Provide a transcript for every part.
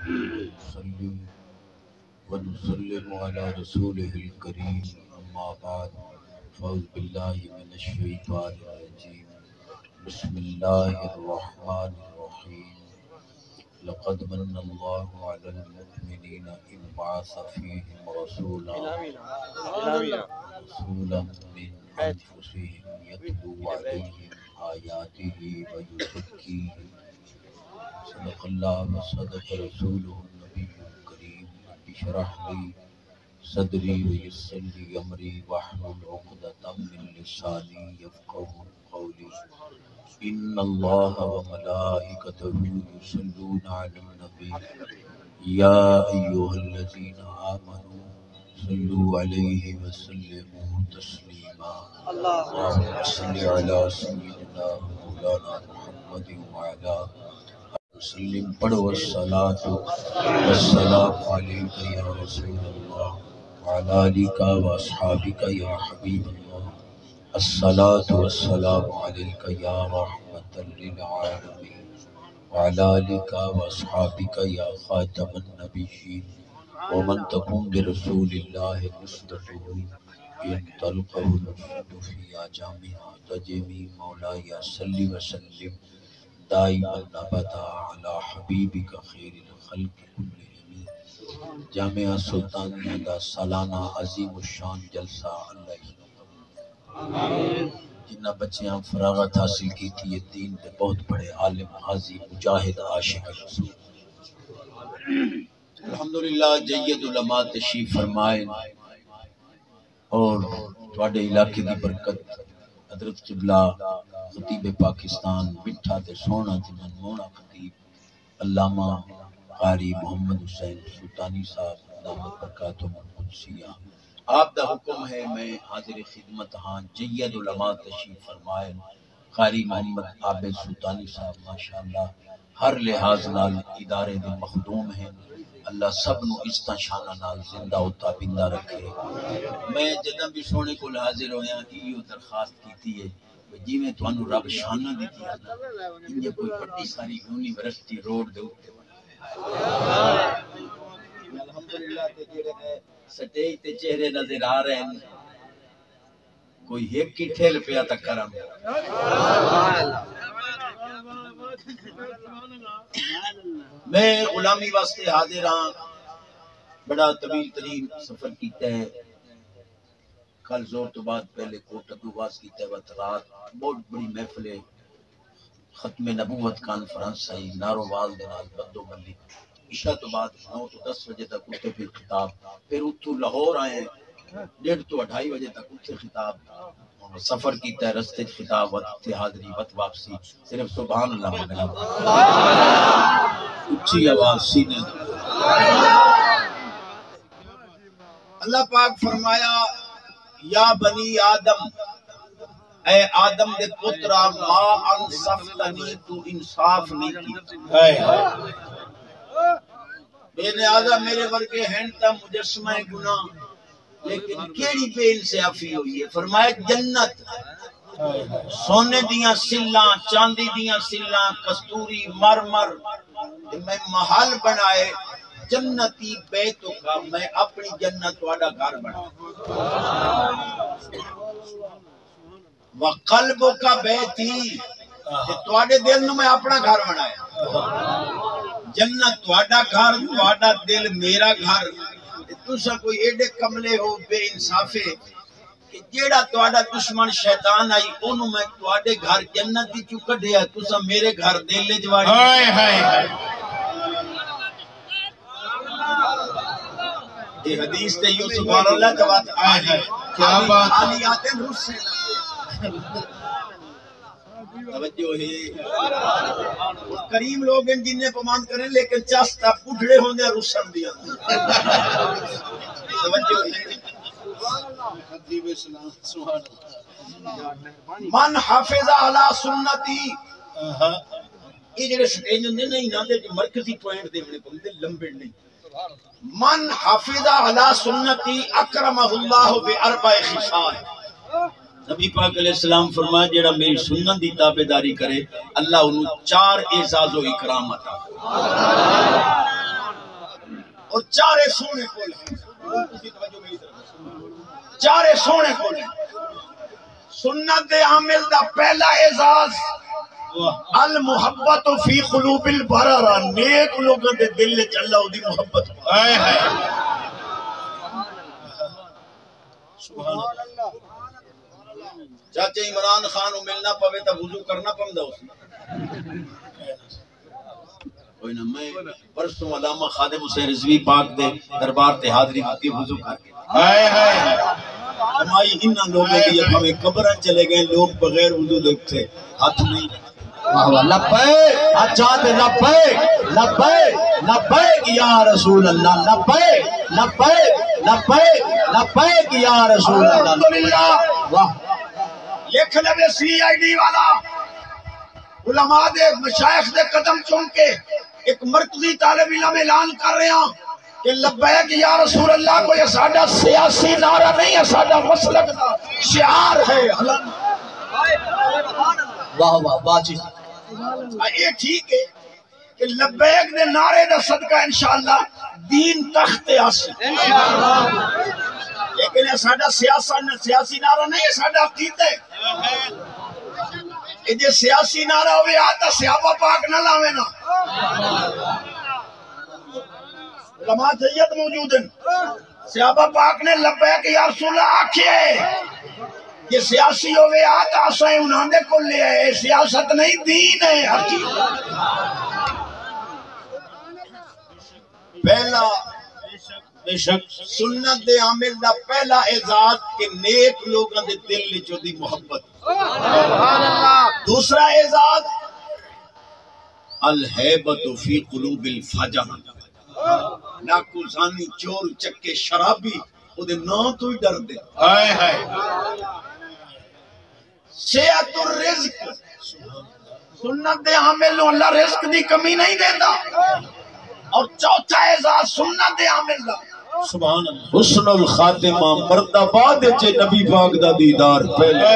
نصلي ونسلم على رسوله الكريم أما بعد فأعوذ بالله من الشيطان الرجيم بسم الله الرحمن الرحيم لقد من الله على المؤمنين إذ بعث فيهم رسولا من أنفسهم يتلو عليهم آياته ويزكيهم صدق الله وصدق رسوله النبي الكريم رب اشرح لي صدري ويسر لي أمري واحلل عقدة من لساني يفقهوا قولي إن الله وملائكته يصلون على النبي يا أيها الذين آمنوا صلوا عليه وسلموا تسليما اللهم صل على سيدنا مولانا محمد وعلى وسلم پڑھو الصلاة والسلام عليك يا رسول الله وعلى آلك وأصحابك يا حبيب الله الصلاة والسلام عليك يا رحمة للعالمين وعلى آلك وأصحابك يا خاتم النبيين ومن تكن برسول الله نصرته ينطلقه الرشد في جامعة تجمي مولاي صل وسلم دائما ابدا على حبیبک خیر الخلق کلہم جامعہ سلطانیہ دا سالانہ عظیم الشان جلسہ اللہ جنہ بچیاں فراغت حاصل کی تھی یہ دین دے بہت بڑے عالم حاضی مجاہد عاشق رسول الحمدللہ جید علماء تشریف فرمائے اور تواڈے علاقے دی برکت حضرت قبلہ خطیب پاکستان بٹھا تے سونا تے منمونا خطیب علامہ قاری محمد حسین سلطانی صاحب دامت برکاتہم القدسیہ آپ دا حکم ہے میں حاضر خدمت ہاں جید علماء تشریف فرمائے قاری محمد عابد سلطانی صاحب ماشاءاللہ ہر لحاظ نال ادارے دے مخدوم ہیں اللہ سب نو عزتاں شاناں نال زندہ و تابندہ رکھے میں جدوں بھی سونے کو حاضر ہویا ایو درخواست کیتی ہے جی میں تانوں رب شاناں دیتی ہے انجے کوئی بڑی ساری یونیورسٹی روڈ دے اوتے الحمدللہ تے جڑے نے سٹیج تے چہرے نظر آ رہے ہیں کوئی ایک کی ٹھیل پیا تک کرم میں غلامی واسطے حاضر ہاں بڑا طویل ترین سفر کیتا ہے کل زور تو بعد پہلے کوٹک واز کیتا ہے رات بہت بڑی محفل ختم نبوت کانفرنس ہے نارووال دے نال بدو ملی عشاء تو بعد 9 تو 10 بجے تک اٹھے پھر خطاب پھر اتھوں لاہور آئے 1:30 تو 2:30 بجے تک اتھے خطاب سفر کیتا ہے رستے خطاب وقت حاضری وقت واپسی صرف سبحان اللہ مانگنا اچھی آواز سینے اللہ پاک فرمایا یا بنی آدم اے آدم دے پترا ما انصفتنی تو انصاف نہیں کی بے نیازہ میرے ورگے ہیں تا مجسمہ گناہ لیکن کیڑی بے انصافی ہوئی ہے فرمایا جنت سونے دیاں سلاں چاندی دیاں سلاں کستوری مرمر میں محل بنائے جنتی بیتو کا میں اپنی جنت والا گھر بنا وقلب کا بیتی تواڈے دل نو میں اپنا گھر بنایا جنت تواڈا گھر تواڈا دل میرا گھر تسا کوئی ایڈے کملے ہو بے انصافے کہ جیڑا تواڈا دشمن شیطان آئی اونوں میں تواڈے گھر جنت دی کیوں کڈیا تسا میرے گھر دل وچ واڑی ہائے ہائے یہ حدیث تے یوں سبحان اللہ جواب آئی کیا بات علی آتے روح سے توجہ ہے کریم لوگ ہیں جنہیں پمان کریں لیکن چاستہ پوٹھڑے ہوں دیا رسل دیا توجہ ہے من حافظ علی سنتی یہ جڑے سٹیج ہوندے نہیں نا دے مرکزی پوائنٹ دے بڑے بندے لمبے نہیں من حافظ علی سنتی اکرمہ اللہ باربع خصال نبی پاک علیہ السلام فرمایا جیڑا میری سنت دی تابعداری کرے اللہ انہوں 4 اعزاز و اکرام عطا چارے سونے کول چارے سونے کول سنت عامل دا پہلا اعزاز المحبت فی قلوب البررہ، نیک لوگوں دے دل وچ اللہ دی محبت ہائے ہائے سبحان اللہ۔ چاچے عمران خان کو ملنا پوے تو وضو کرنا پوندا اس کوئی نہ میں پرسوں علامہ خادم حسین رضوی پاک دے دربار تے حاضری دی وضو کر کے ہائے ہائے ہماری انہاں لوگوں کی ہمیں قبراں چلے گئے لوگ بغیر وضو دیکھتے ہاتھ نہیں لبیک اجاد لبیک لبیک لبیک یا رسول اللہ لبیک لبیک لبیک لبیک یا رسول اللہ الحمدللہ واہ لکھ لے سی آئی ڈی والا علماء دے مشائخ دے قدم چون کے ایک مرکزی طالب علم اعلان کر رہے ہیں کہ لبیک یا رسول اللہ کو یہ ساڈا سیاسی نعرہ نہیں ہے ساڈا مسلک دا شعار ہے واہ واہ باجی یہ ٹھیک ہے کہ لبیک دے نعرے دا صدقہ انشاءاللہ دین تخت آسی لیکن یہ ساڈا سیاسی نعرہ نہیں ہے ساڈا عقیدہ ہے یہ سیاسی نعرہ ہوئے آتا صحابہ پاک نہ لاوے نا علماء جیت موجود ہیں صحابہ پاک نے لبیک یا رسول اللہ آکھے یہ سیاسی ہوئے آتا اسائیں انہاں دے کو لے ہے سیاست نہیں دین ہے حقیقت پہلا بے شک سنت دے عامل دا پہلا اعزاز کہ نیک لوگوں دے دل وچ دی محبت سبحان اللہ دوسرا اعزاز الہیبت فی قلوب الفجر ڈاکو زانی چور چکے شرابی او دے نام تو ہی ڈر دے ہائے ہائے سیعت الرزق سنت دے عامل نو اللہ رزق دی کمی نہیں دیتا اور چوتھا اعزاز سنت دے عامل دا سبحان اللہ حسن الخاتمہ مرتبہ دے چے نبی پاک دا دیدار پہلے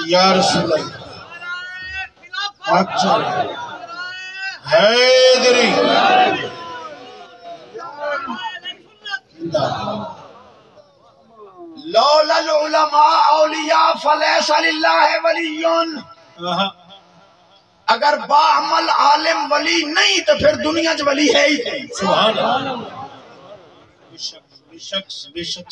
یا رسول اللہ اچھا حیدری لولا العلماء اولیاء فلیس للہ ولیون اگر باعمل عالم ولی نہیں تو پھر دنیا چ ولی ہے ہی نہیں سبحان اللہ بے شک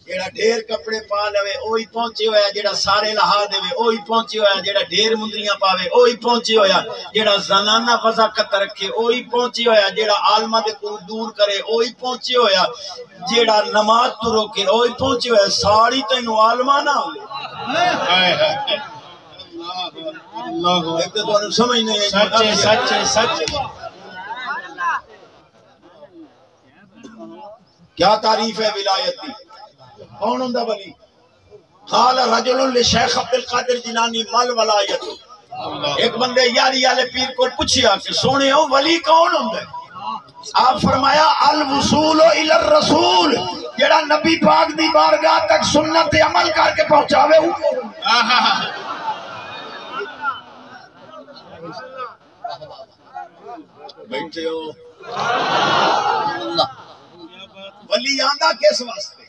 جیڑا ڈھیر کپڑے پا لوے اوہی پہنچے ہویا جیڑا سارے لہا دے اوہی پہنچے ہویا جیڑا ڈھیر مندریاں پاوے اوہی پہنچے ہویا جیڑا زنانہ وضاقت رکھے اوہی پہنچے ہویا جیڑا عالمہ دے کو دور کرے اوہی پہنچے ہویا جیڑا نماز تو روکے اوہی پہنچے ہویا ساری تینوں عالمہ نہ ہوئے ایک تو انہوں سمجھ نہیں ہے سچ کیا تعریف ہے ولایت دی کون ہوندہ ولی قال رجل لشیخ عبدالقادر جیلانی مل ولایت ایک بندے یاری والے پیر کو پوچھیا کہ سونے ہو ولی کون ہوندہ ہے آپ فرمایا الوصول الی الرسول جڑا نبی پاک دی بارگاہ تک سنت عمل کر کے پہنچاوے بیٹھے ہو ولی آندہ کس واسطے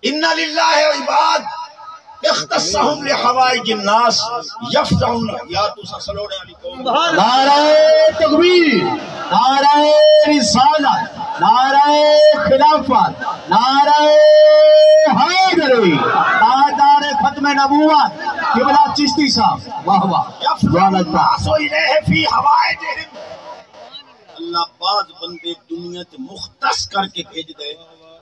ان للہ عباد اختصهم لحوائج الناس یفتعون یا تسا سلوڑے علی قوم نعرہ تکبیر نعرہ رسالت نعرہ خلافت نعرہ حیدری تاجدار ختم نبوت قبلہ چشتی صاحب واہ واہ یفتعون الناس الیہ فی حوائجہم اللہ بعض بندے دنیا تے مختص کر کے بھیج دے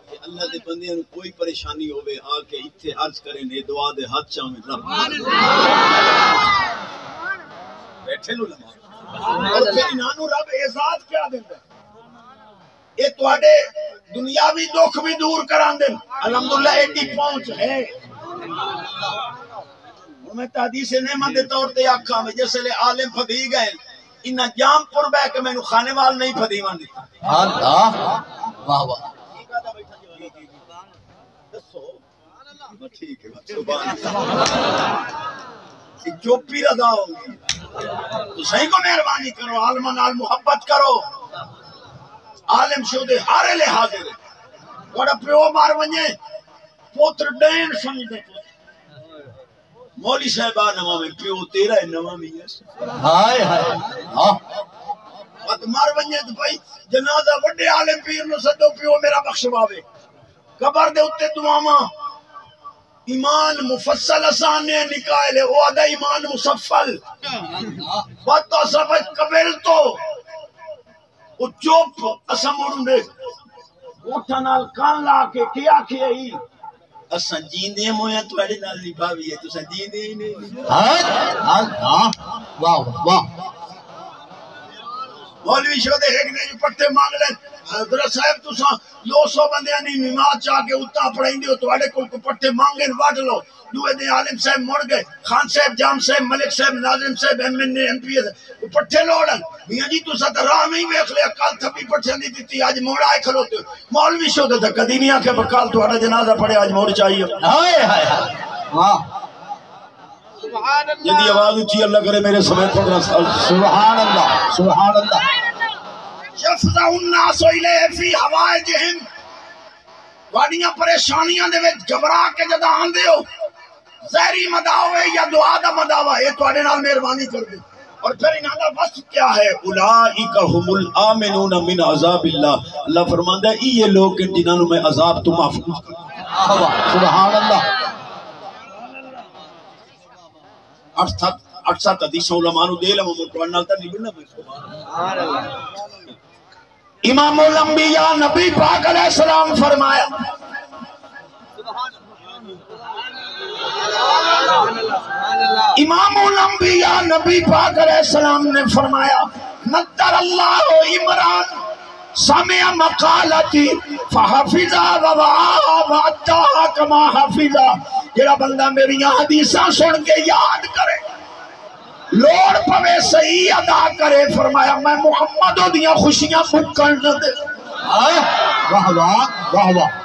کہ اللہ دے بندے انہوں کوئی پریشانی ہوئے آکے اتھے عرض کریں نے دعا دے ہاتھ چاہمیں رب بیٹھے لو لما اور پھر انہوں رب اعزاز کیا دیتا ہے یہ تو آڑے دنیاوی دکھ بھی دور کران دیں الحمدللہ ایڈی پہنچ ہے اور میں تحدیث نعمت دے طور تے آکھا میں جیسے لے عالم پھدی گئے انہا جام پر بے کہ میں نو خانے وال نہیں پھدی مان دیتا اللہ واہ واہ ٹھیک ہے سبحان اللہ جو پی رضا ہوگی تو صحیح کو مہربانی کرو، عالم نال محبت کرو، عالم شودے ہارے لے حاضر وڑا پیو مار ونجے پوتر ڈین سمجھتے مولی صاحبہ نواں میں پیو تیرا ہے نواں میں یس ہائے ہائے وقت مار ونجے تو بھائی جنازہ وڈے عالم پیر نو سدو پیو میرا بخشواوے قبر دے اتے دعاواں ایمان مفصل اسان نے نکالے وہ آدھا ایمان مصفل بات تو سبج قبل تو وہ چوپ اسا مڑنے اٹھا نال کان لا کے کیا کیا ہی اسا جیندے مویا تو اڑے نال نبھاوی ہے تو اسا جیندے ہی نہیں واہ واہ مولوی شو دے ایک نے جو پٹھے مانگ لیں حضرت صاحب تو سا 200 بندیاں نہیں نماز چاہ کے اتنا پڑھائیں دیو تو اڑے کو پٹھے مانگیں واٹ لو دوے دے عالم صاحب مڑ گئے خان صاحب جام صاحب ملک صاحب ناظم صاحب M N A M P S پٹھے لوڑن میاں جی تو سا راہ میں ہی ویکھ لیا کل تھپی پٹھے دی دیتی آج موڑ آئے کھلوتے مولوی شو دے کدی نہیں آکے بکال تو اڑا جنازہ پڑھے آج موڑ چاہیے ہائے ہائے واہ جدی آواز اچھی اللہ کرے میرے سمیت پڑھنا سبحان اللہ سبحان اللہ یفزع الناس الیہ فی حوائجہم واڑیاں پریشانیاں دے وچ گھبرا کے جدا آندے ہو زہری مداوے یا دعا دا مداوا یہ تواڈے نال مہربانی کر دے اور پھر انہاں دا وصف کیا ہے اولئک هم الامنون من عذاب اللہ اللہ فرماندا ہے یہ لوگ جنہاں نوں میں عذاب تو محفوظ کروں سبحان اللہ 8 حدیث علماء نو دے لواں متوان نال تے نہیں بننا سبحان اللہ امام الانبیاء نبی پاک علیہ السلام فرمایا امام الانبیاء نبی پاک علیہ السلام نے فرمایا نظر اللہ عمران سمع مقالتی فحفظا ووعا وعدہا کما حفظا جڑا بندہ میری حدیثاں سن کے یاد کرے لوڑ پوے صحیح ادا کرے فرمایا میں محمد دیاں خوشیاں مکن نہ دے واہ واہ واہ واہ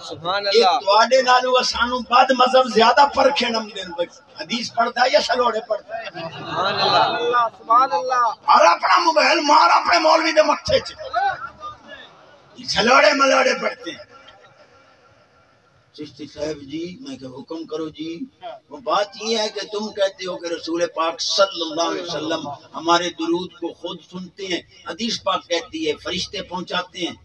سبحان یہ اللہ تواڈے نالو اسانو بعد مذہب زیادہ پرکھے نم دین حدیث پڑھتا ہے یا سلوڑے پڑھتا ہے سبحان اللہ سبحان اللہ اور اپنا موبائل مار اپنے مولوی دے متھے چ سلوڑے ملوڑے پڑھتے ہیں چشتی صاحب جی میں کہ حکم کرو جی وہ بات یہ ہے کہ تم کہتے ہو کہ رسول پاک صلی اللہ علیہ وسلم ہمارے درود کو خود سنتے ہیں حدیث پاک کہتی ہے فرشتے پہنچاتے ہیں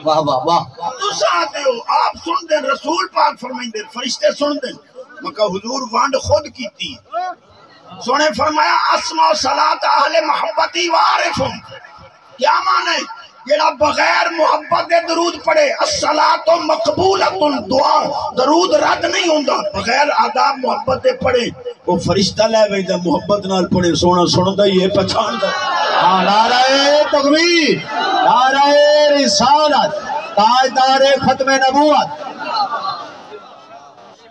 واہ واہ واہ تس آتے ہو آپ سن دیں رسول پاک فرمائیں دیں فرشتے سن دیں مکہ حضور وانڈ خود کی تھی سونے فرمایا اسمع صلاۃ اہل محبتی وعارفہم کیا معنی ہے جڑا بغیر محبت دے درود پڑھے الصلاۃ مقبولۃ دعا درود رد نہیں ہوندا بغیر آداب محبت دے پڑھے وہ فرشتہ لے ویندا محبت نال پڑھے سونا سندا یہ پہچاندا نعرہ تکبیر نعرہ رسالت تاجدار ختم نبوت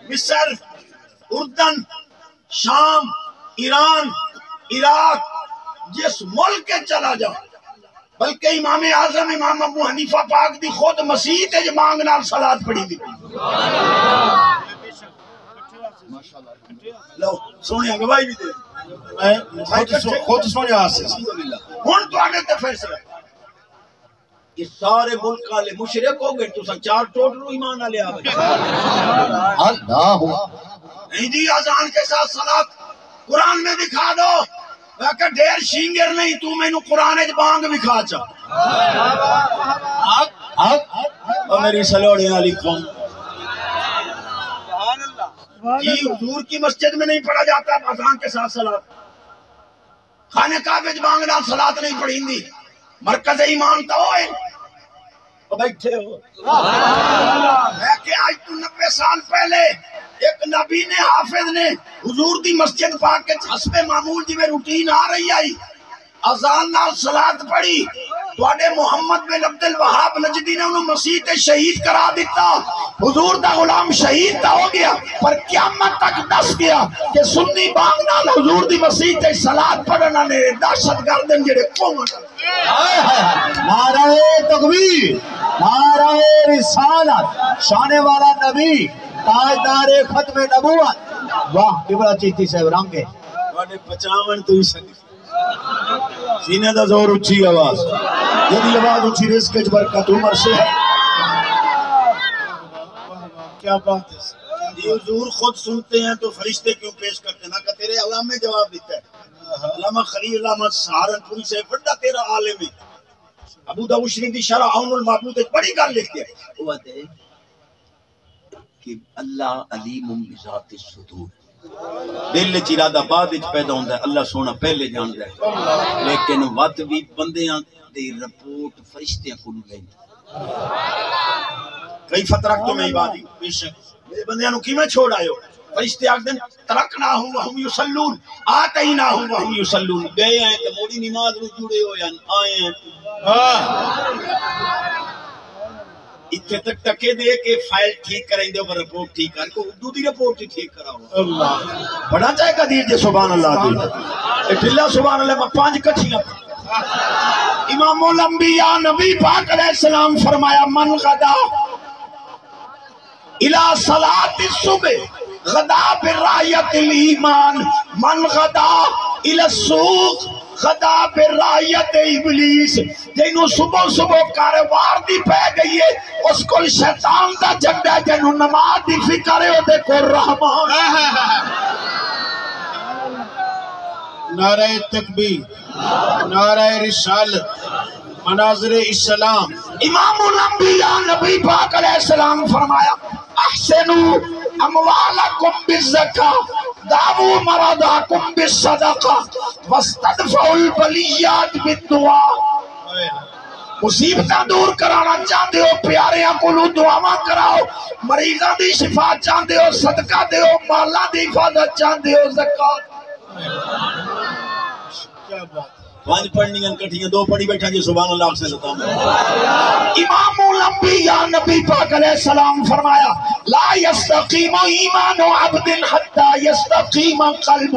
مصر اردن شام ایران عراق جس ملک کے چلا جا بلکہ امام اعظم امام ابو حنیفہ پاک دی خود مسیح تے مانگ نال صلاۃ پڑھی دی لو سونے گواہی بھی دے خود سونے آسے ہن تواڈے تے فیصلہ یہ سارے ملک والے مشرک ہو گئے تو چار ٹوٹلو ایمان والے آ گئے اللہ نہیں جی اذان کے ساتھ صلاۃ قرآن میں دکھا دو کہ ڈیر شینگر نہیں تو میں نو قرآن اچ بانگ دکھا چا اور میری سلوڑی والی قوم جی حضور کی مسجد میں نہیں پڑھا جاتا اذان کے ساتھ صلاۃ خانہ کعبہ وچ بانگ نال صلاۃ نہیں پڑھی دی مرکز ایمان تو ہوئے بیٹھے ہو ہے کہ آج تو 90 سال پہلے ایک نبی نے حافظ نے حضور دی مسجد پاک کے حسب معمول جی میں روٹین آ رہی آئی اذان نال صلاۃ پڑھی تواڈے محمد بن عبد الوہاب نجدی نے انہوں مسیح تے شہید کرا دیتا حضور دا غلام شہید تا ہو گیا پر قیامت تک دس گیا کہ سنی بانگ نال حضور دی مسیح تے صلاۃ پڑھنا نے دہشت گردن جڑے قوم نعرہ تکبیر نعرہ رسالت شانے والا نبی تاجدار ختم نبوت واہ قبلہ چیتی سے رنگے تواڈے 55 تو ہی سنی سینے دا زور اچھی آواز یدی آواز اچھی رزق اچ برکت عمر سے ہے کیا بات ہے یہ حضور خود سنتے ہیں تو فرشتے کیوں پیش کرتے ہیں؟ نہ کہ تیرے علامہ جواب دیتا ہے علامہ خلیل علامہ سہارنپوری سے بڑا تیرا عالم ہے ابو داؤد شریف دی شرح عون المعبود ایک بڑی گل لکھتے ہیں وہ ہے کہ اللہ علیم بذات الصدور دل چ ارادہ بعد وچ پیدا ہوندا ہے اللہ سونا پہلے جاندا ہے لیکن وقت بھی بندیاں دی رپورٹ فرشتیاں کو لیندا کئی فترک تو میں عبادی بے شک میرے بندیاں نو کیویں چھوڑ آئے ہو فرشتے آکھدے ترکناہم وہم یصلون آتیناہم وہم یصلون گئے ہیں تے موڑی نماز نو جڑے ہو یا آئے ہیں اتنے تک ٹکے دے کہ فائل ٹھیک کریں دے اور رپورٹ ٹھیک کر کو اردو دی رپورٹ ٹھیک کراؤ اللہ بڑا چاہے قدیر جے سبحان اللہ دی اے ٹھلا سبحان اللہ میں 5 کٹھیاں امام الانبیاء نبی پاک علیہ السلام فرمایا من غدا الى صلاة الصبح غدا برایت الایمان من غدا الى السوق غدا برایت ابلیس جنہوں صبح صبح کاروبار دی پہ گئی ہے اس کو شیطان دا جنڈا جنہوں نماز دی فکر ہے دے کو رحمان نعرہ تکبیر نعرہ رسالت مناظر اسلام امام الانبیاء نبی پاک علیہ السلام فرمایا احسنوا اموالکم بالزکاة دعووا مرضاکم بالصدقہ واستدفعوا البلیات بالدعاء مصیبتاں دور کرانا چاہتے ہو پیاریاں کو دعاواں کراؤ مریضاں دی شفا چاہتے ہو صدقہ دے ہو مالا دی حفاظت چاہتے ہو زکاة کیا بات 5 پڑھنیاں کٹھیاں 2 پڑھی بیٹھا جی سبحان اللہ سے لطام امام الانبیاء نبی پاک علیہ السلام فرمایا لا یستقیم ایمان عبد حتی یستقیم قلب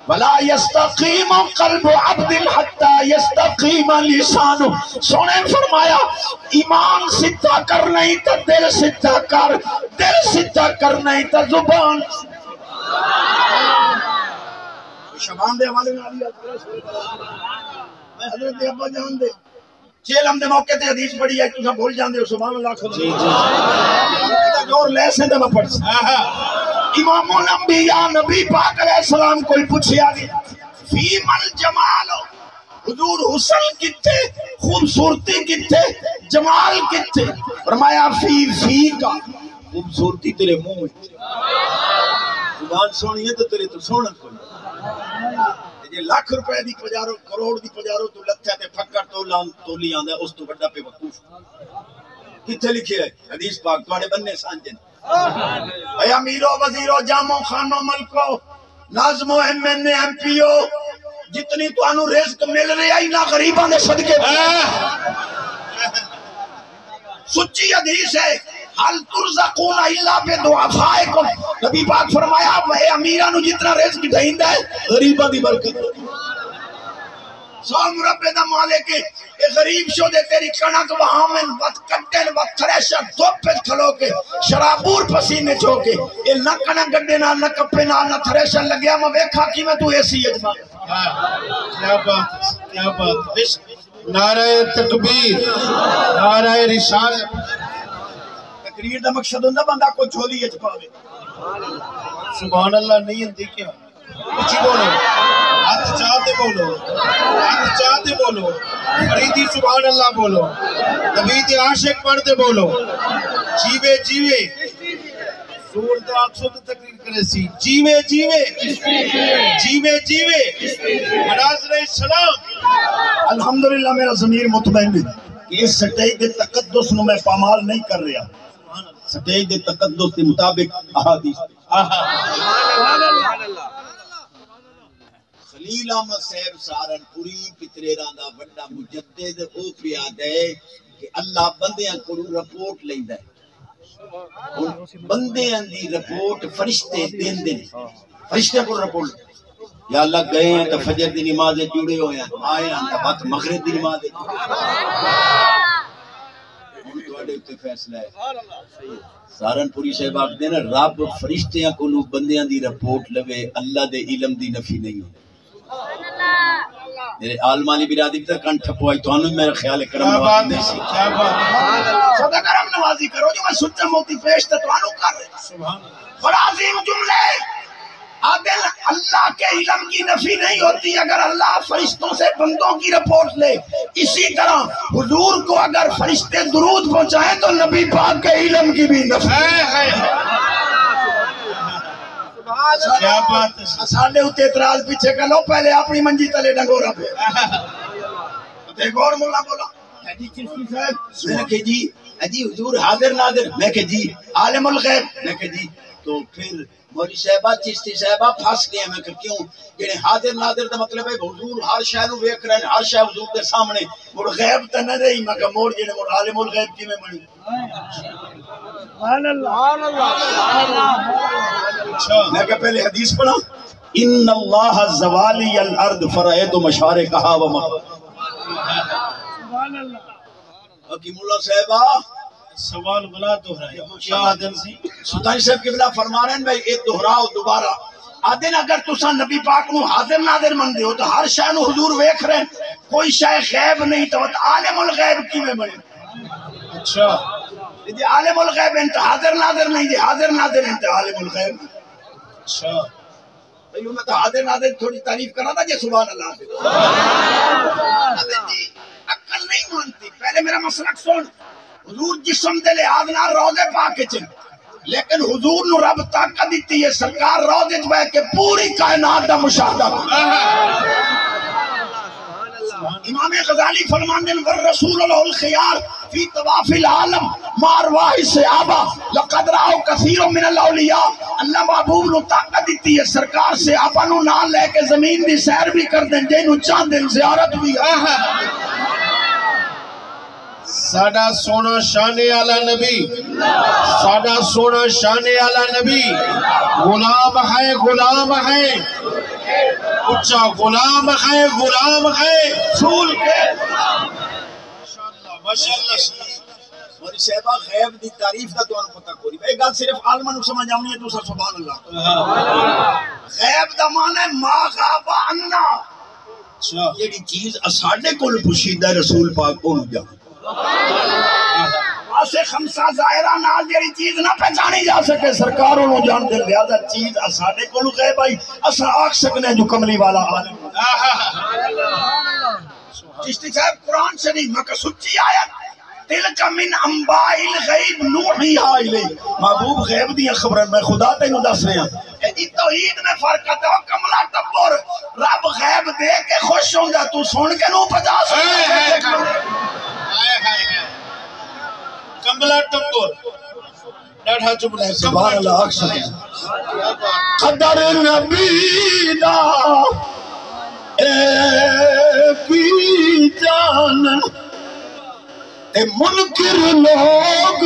ولا یستقیم قلب عبد حتی یستقیم لسان سونے فرمایا ایمان سدھا کر نہیں تو دل سدھا کر دل سدھا کر نہیں تو زبان شبان دے حوالے میں میں حضرت ابا جان دے چیلم دے موقع تے حدیث پڑھی ہے تساں بھول جاندے ہو سبحان اللہ خود جی جی جور لے سے تے میں پڑھ امام الانبیاء نبی پاک علیہ السلام کوئی پوچھیا گیا فی من جمال حضور حسن کتے خوبصورتی کتے جمال کتے فرمایا فی کا خوبصورتی تیرے منہ میں زبان سونی ہے تو تیرے تو سونا کوئی یہ لاکھ روپے دی پجارو کروڑ دی پجارو تو لتھے تے پھکڑ تو لی آندا اس تو بڑا پہ وقوف کتھے لکھے ہے حدیث پاک تواڈے بننے سانجن اے امیرو وزیرو جامو خانو ملکو ناظمو M N A M P O جتنی تو انو رزق مل رہی ہے نہ غریباں دے صدقے سچی حدیث ہے حل ترزقون الا بدعفائکم نبی پاک فرمایا اے امیرانو جتنا رزق دیندا ہے غریباں دی برکت سو مربے دا مالک اے غریب شو دے تیری کنک وہامن وقت کٹن وقت تھریشر دھوپ پہ کھلو کے شرابور پسینے چھو کے اے نہ کنک گڈے نہ نہ کپے نہ تھریشر لگیا میں ویکھا کی میں تو ایسی اجما کیا بات نعرہ تکبیر نعرہ رسالت تقریر دا مقصد ہوندہ بندہ کو جھولی اچ پاوے سبحان اللہ نہیں ہندی کیا اچھی بولو ہاتھ چاہتے بولو ہاتھ چاہتے بولو فریدی سبحان اللہ بولو نبی عاشق پڑھتے بولو جیوے جیوے سور دا اقصد تقریر کرے سی جیوے جیوے جیوے جیوے مناظر اسلام الحمدللہ میرا ضمیر مطمئن ہے کہ اس سٹیج دے تقدس نو میں پامال نہیں کر رہا سٹیج دے تقدس کے مطابق احادیث خلیل احمد صاحب سہارنپوری پتریراں دا بڑا مجدد او پیا دے کہ اللہ بندیاں کو رپورٹ لیندا ہے بندیاں دی رپورٹ فرشتے دیندے نے فرشتے کو رپورٹ یا اللہ گئے ہیں تو فجر دی نماز جڑے ہوئے ہیں آئے ہیں تو بات مغرب دی نماز تواڈے تے فیصلہ ہے سہارنپوری صاحب آکھدے نا رب فرشتیاں کو بندیاں دی رپورٹ لوے اللہ دے علم دی نفی نہیں ہوندی میرے عالمانی برادری تک کن ٹھپوائی تو انہوں میرا خیال ہے کرم نوازی نہیں سی خدا کرم نوازی کرو جو میں سچا موتی پیش تو انہوں کر رہے بڑا عظیم جملے عادل اللہ کے علم کی نفی نہیں ہوتی اگر اللہ فرشتوں سے بندوں کی رپورٹ لے اسی طرح حضور کو اگر فرشتے درود پہنچائیں تو نبی پاک کے علم کی بھی نفی کیا بات ہے ساڑھے ہوتے اعتراض پیچھے کر لو پہلے اپنی منجی تلے ڈنگورا پہ ایک اور مولا بولا جی چشتی صاحب میں نے کہا جی حضور حاضر ناظر میں کہ جی عالم الغیب میں کہ جی تو پھر مولی صاحبہ چشتی صاحبہ پھاس گئے میں کہ کیوں یعنی حاضر ناظر دا مطلب ہے حضور ہر شے نو ویکھ رہے ہیں ہر شے حضور کے سامنے مڑ غیب تے نہ رہی میں کہ موڑ جڑے مڑ عالم الغیب کی میں بنی سبحان اللہ میں کہ پہلے حدیث پڑھا ان اللہ زوالی الارض فرائت مشارقها ومغربها سبحان اللہ حکیم اللہ صاحبہ سوال بلا دہرائے کیا عادل سی سلطان صاحب قبلہ فرما رہے ہیں بھائی ایک دہراؤ دوبارہ آدن اگر تسا نبی پاک نو حاضر ناظر من دے ہو تو ہر شے نو حضور ویکھ رہے ہیں کوئی شے غیب نہیں تو عالم الغیب کی میں بنے اچھا جی عالم الغیب انت حاضر ناظر نہیں جی حاضر ناظر انت عالم الغیب اچھا بھئی میں تو حاضر ناظر تھوڑی تعریف کرنا تھا جی سبحان اللہ سے جی عقل نہیں مانتی پہلے میرا مسلک سن حضور جسم دے لحاظ نہ روضے پاک چن لیکن حضور نو رب طاقت دیتی ہے سرکار روضے چ بیٹھ کے پوری کائنات دا مشاہدہ امام غزالی فرماندے ہیں والرسول له الخيار في طواف العالم مع ارواح الصحابہ لقد راوا كثير من الاولیاء اللہ محبوب نو طاقت دیتی ہے سرکار صحابہ نو نال لے کے زمین دی سیر بھی کر دیں جنوں چاہندے زیارت بھی ساڈا سونا شان والا نبی ساڈا سونا شان والا نبی غلام ہے اچھا غلام ہے رسول کے ماشاءاللہ مولی صاحبہ غیب دی تعریف دا تو انہوں پتہ کوئی ایک گل صرف عالمہ نو سمجھ آؤنی ہے دوسرا سبحان اللہ غیب دا معنی ہے ما غاب عنا یہ چیز اساڑے کو پوشیدہ رسول پاک کو نو جانا واسے خمسہ ظاہرہ نال جیڑی چیز نہ پہچانی جا سکے سرکار انہوں جان دے لہذا چیز اساڑے کو غیب آئی اسا آکھ سکنے جو کملی والا عالم چشتی صاحب قرآن شریف میں کہ سچی آیت تلک من انباء الغیب نوحیہا الی محبوب غیب دیا خبریں میں خدا تینوں دس رہے ہیں جی توحید میں فرق ہے کملا ٹبر رب غیب دے کے خوش ہوں گا تو سن کے نو 50 کملا ٹبر ڈاڑھا جملہ ہے سبحان اللہ اکشن قدر نبی دا اے پی جان اے منکر لوگ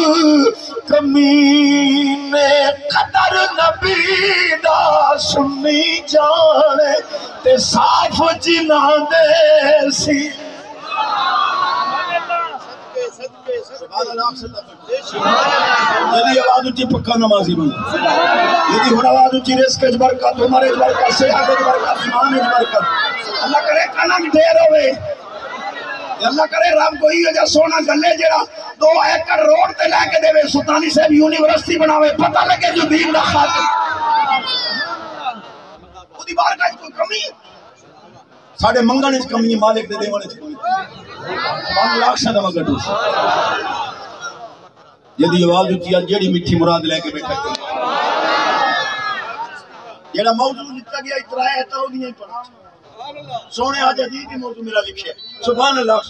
کمینے قدر نبی دا سنی جانے تے صاف جنا دے سی یدی آواز اچھی پکا نمازی بن یدی ہون آواز اچھی رزق اچ برکت عمر اچ برکت صحت اچ برکت ایمان اچ برکت اللہ کرے کنک دیر ہوئے اللہ کرے رب کوئی وجہ سونا گلے جڑا 2 ایکڑ روڈ تے لے کے دے سلطانی صاحب یونیورسٹی بناوے پتہ لگے جو دین دا خاطر خودی بارگاہ کوئی کمی ساڑھے منگن اس کمی مالک دے دیوانے اس کمی مانگ لاکھ سے نمہ گھٹو یدی آواز اچھی جیڑی مٹھی مراد لے کے بیٹھا کریں جیڑا موضوع لکھتا گیا اترائے ہے تو نہیں پڑھا سونے آج عجیب موضوع میرا لکھے سبحان اللہ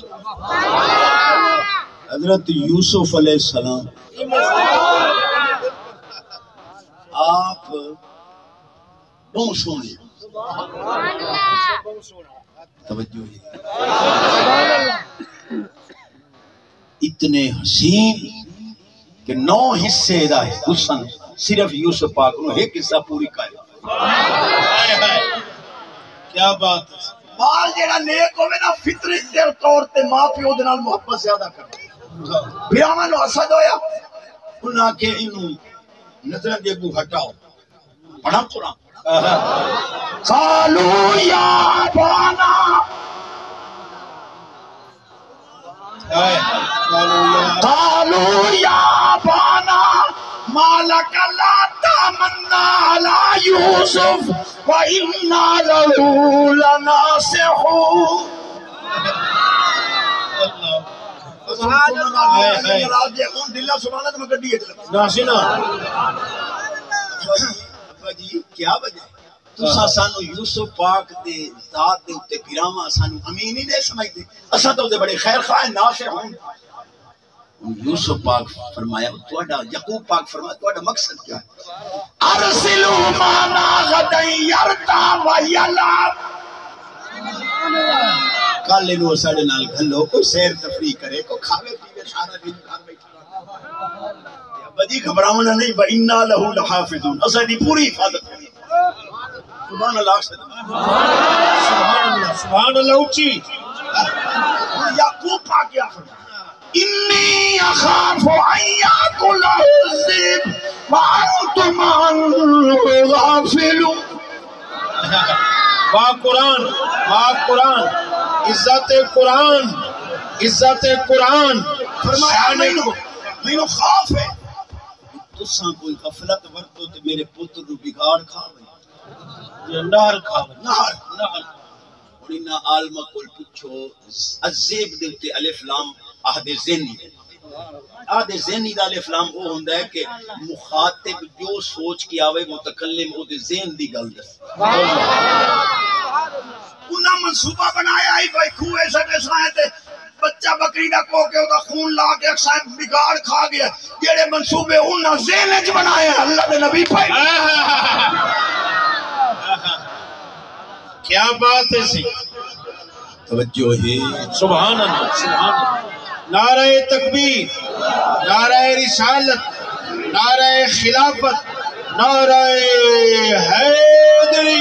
حضرت یوسف علیہ السلام آپ بہت سونے توجہ ہے اتنے حسین کہ 9 حصے دا ہے حسن صرف یوسف پاک نو ایک حصہ پوری کر کیا بات ہے بال جیڑا نیک ہوے نا فطرت دے طور تے ماں پیو دے نال محبت زیادہ کردا بیاواں نو حسد ہویا انہاں کہ اینوں نظر دے اگوں ہٹاؤ پڑھا قرآن قالوا یا بانا قالوا یا بانا ما لك لا تمنا على يوسف وإنا له لناصحون سبحان اللہ ابا جی کیا وجہ تسا سانو یوسف پاک دے ذات دے اوتے پیراواں سانو امین ہی نہیں سمجھدے اساں تو دے بڑے خیر خواہ ناصح ہوں یوسف پاک فرمایا تواڈا یعقوب پاک فرمایا تواڈا مقصد کیا ہے ارسلوا معنا غدا یرتا و یلعب کل انہوں ساڑے نال گھلو کوئی سیر تفریح کرے کوئی کھاوے پیوے سارا دن گھر بیٹھا بدی گھبراونا نہیں وَإِنَّا لَهُ لَحَافِظُونَ اسا دی پوری حفاظت کریں سبحان اللہ سبحان اللہ اچھی یعقوب پاک کیا فرمایا انی اخاف ان یاکل الذئب وانتم عنہ غافلون قرآن عزت قرآن فرمایا مینو خوف ہے تساں کوئی غفلت ورتو تے میرے پتر نو بگاڑ کھاوے نہر کھاوے نہر انہاں عالمہ کول پوچھو الذئب دے تے الف لام عہد ذہنی عہد ذہنی دا الف لام وہ ہوندا ہے کہ مخاطب جو سوچ کے آوے متکلم او دے ذہن دی گل دس انہاں منصوبہ بنایا ہی بھائی کھوئے سٹے سائیں تے بچہ بکری دا کو کے دا خون لا کے اکسائیں بگاڑ کھا گیا جیڑے منصوبے انہاں ذہن وچ بنائے اللہ دے نبی بھائی کیا بات ہے سی توجہ ہے سبحان اللہ نعرہ تکبیر نعرہ رسالت نعرہ خلافت نعرہ حیدری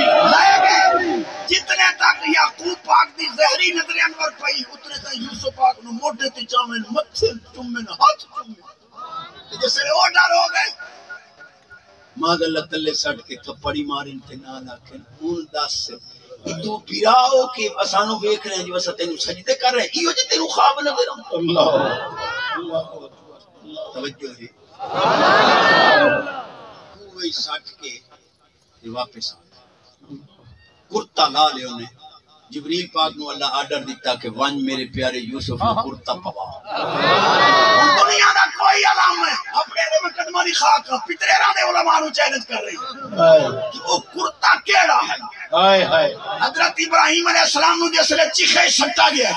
جتنے تک یعقوب پاک دی زہری نظر انور پئی اتنے تک یوسف پاک نو موڈے تے چاویں متھے چومن ہاتھ چومن جس نے او ڈر ہو گئے ماں اللہ تلے سٹ کے تھپڑی مارن تے نہ لاکھن ہن دس تو پیراؤ کہ اسانو ویکھ رہے ہیں جو اسا تینو سجدے کر رہے ہیں ایو جے تینو خواب لگ رہا اللہ توجہ ہے کوئی سٹ کے واپس کرتا لا لے انہیں جبریل پاک نو اللہ آرڈر دیتا کہ ون میرے پیارے یوسف نو کرتا پوا دنیا دا کوئی علام ہے اپنے دے میں قدمانی خاک پترے رانے علماء نو چیلنج کر رہی کہ وہ کرتا کیڑا ہے حضرت ابراہیم علیہ السلام نو جس لے چیخے سٹا گیا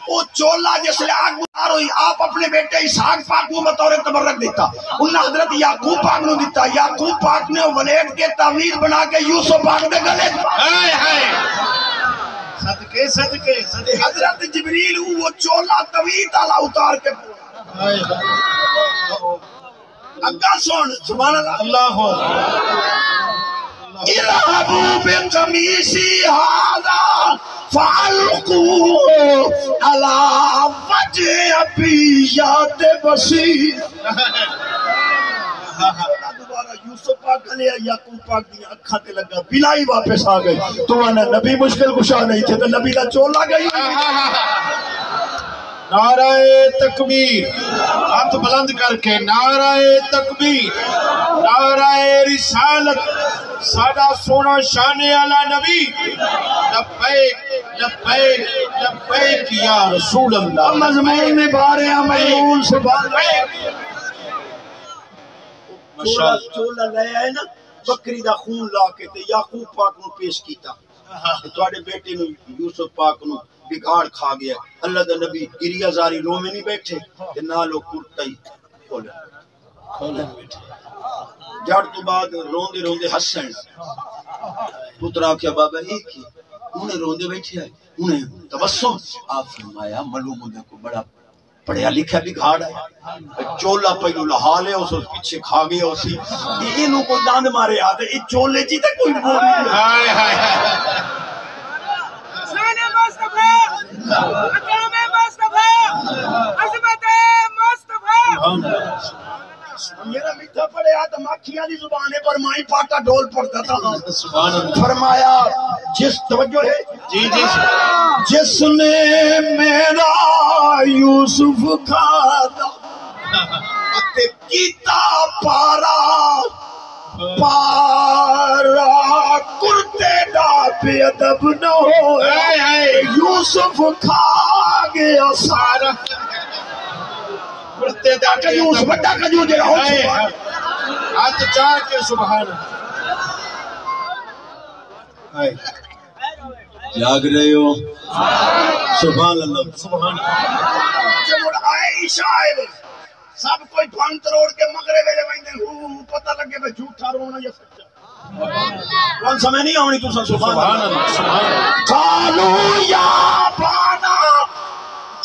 وہ چولا جس لے آگ بار ہوئی آپ اپنے بیٹے اسحاق پاک کو بطور تبرک دیتا انہا حضرت یعقوب پاک نو دیتا یعقوب پاک نے ولیٹ کے تعویذ بنا کے یوسف پاک دے گلے صدقے حضرت جبریل وہ چولا طویل تالا اتار کے اگا سن سبحان اللہ اِرْهَبُوا بِقَمِيصِي هَذَا فَأَلْقُوهُ عَلَى وَجْهِ أَبِي يَأْتِ بَصِيرٍ دوبارہ یوسف پاک لے یعقوب پاک دی اکھاں تے لگا بلائی واپس آ گئی تو انا نبی مشکل کشا نہیں تھے تو نبی دا چول آ گئی نعرہ تکبیر ہاتھ بلند کر کے نعرہ تکبیر نعرہ رسالت سادہ سونا شانے والا نبی لبیک لبیک لبیک یا رسول اللہ مضمون میں بارے ہیں مضمون سبحان اللہ چولا لے آئے نا بکری دا خون لا کے تے یعقوب پاک نو پیش کیتا تواڈے بیٹے نو یوسف پاک نو بگاڑ کھا گیا اللہ دا نبی گریا زاری رو میں نہیں بیٹھے تے نالو کرتا ہی کھولے بیٹھے جڑ تو بعد روندے روندے ہسن پترا کیا بابا ایک ہی انہیں روندے بیٹھے آئے انہیں تبسم آپ فرمایا معلوم ہونے کو بڑا پڑھیا لکھا بھی گھاڑ ہے چولا پہلو لہا لے اس پیچھے کھا گیا اسی انہوں کو داند مارے آتے یہ چولے جی تے کوئی بولی ہائے ہائے ہائے شان مصطفیٰ مقام مصطفیٰ عظمت مصطفیٰ میرا میٹھا پڑے آتا مکھیاں دی زبانے پر مائی پاٹا ڈول پڑتا تھا سبحان اللہ فرمایا جس توجہ ہے جی جی جس نے میرا یوسف کھاتا تے کیتا پارا پارا کرتے دا بے ادب نہ ہو ہائے ہائے یوسف کھا گیا سارا کرتے دا کنجوس بڑا کنجوس جڑا ہو ہائے ہائے ہاتھ چاہ کے سبحان اللہ ہائے جاگ رہے ہو سبحان اللہ سبحان اللہ جب عائشہ آئے سب کوئی پھن تروڑ کے مغرے ویلے ویندے پتہ لگے میں جھوٹا رونا یا سچا کون سمجھ نہیں آونی تو سبحان اللہ سبحان اللہ قالوا یا بانا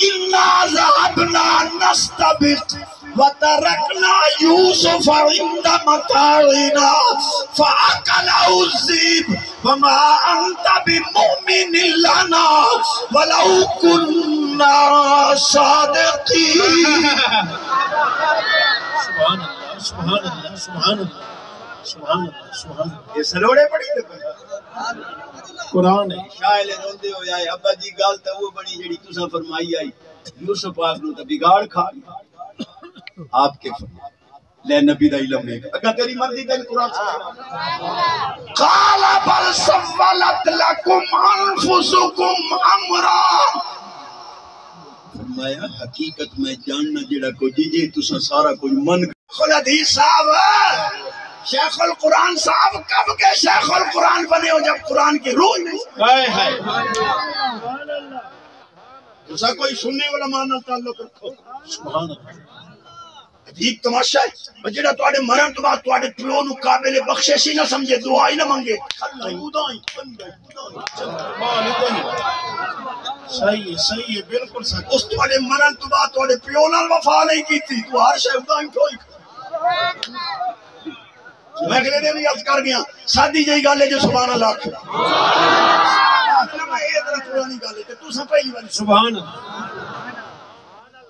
انا ذهبنا نستبق وتركنا يوسف عند متاعنا فأكله الذئب وما أنت بمؤمن لنا ولو كنا صادقين سبحان اللہ سبحان اللہ سبحان اللہ سبحان اللہ سبحان اللہ یہ سلوڑے پڑی تھے قرآن ہے شاہ لے روندے ہو جائے ابا جی گال تا وہ بڑی جڑی تساں فرمائی آئی یوسف پاک نو تے بگاڑ کھا گیا آپ کے فرما لے نبی دا علم نہیں اگر تیری مرضی تے قرآن سے قال بل سولت لكم انفسكم امرا فرمایا حقیقت میں جاننا جڑا کو جی جی تساں سارا کوئی من خلدی صاحب شیخ القرآن صاحب کب کے شیخ القرآن بنے ہو جب قرآن کی روح نہیں ہائے ہائے دوسرا کوئی سننے والا معنی تعلق رکھو سبحان اللہ عجیب تماشا ہے جڑا تواڈے مرن تو بعد تواڈے پیو نو قابل بخشش ہی نہ سمجھے دعا ہی نہ منگے صحیح ہے صحیح ہے بالکل صحیح اس تواڈے مرن تو بعد تواڈے پیو نال وفا نہیں کیتی تو ہر شے ادا ہی ٹھوئی میں کہنے دے بھی عرض کر گیا سادی جئی گل ہے جو سبحان اللہ آکھو میں یہ طرح پرانی گل ہے تو سب پہلی بار سبحان اللہ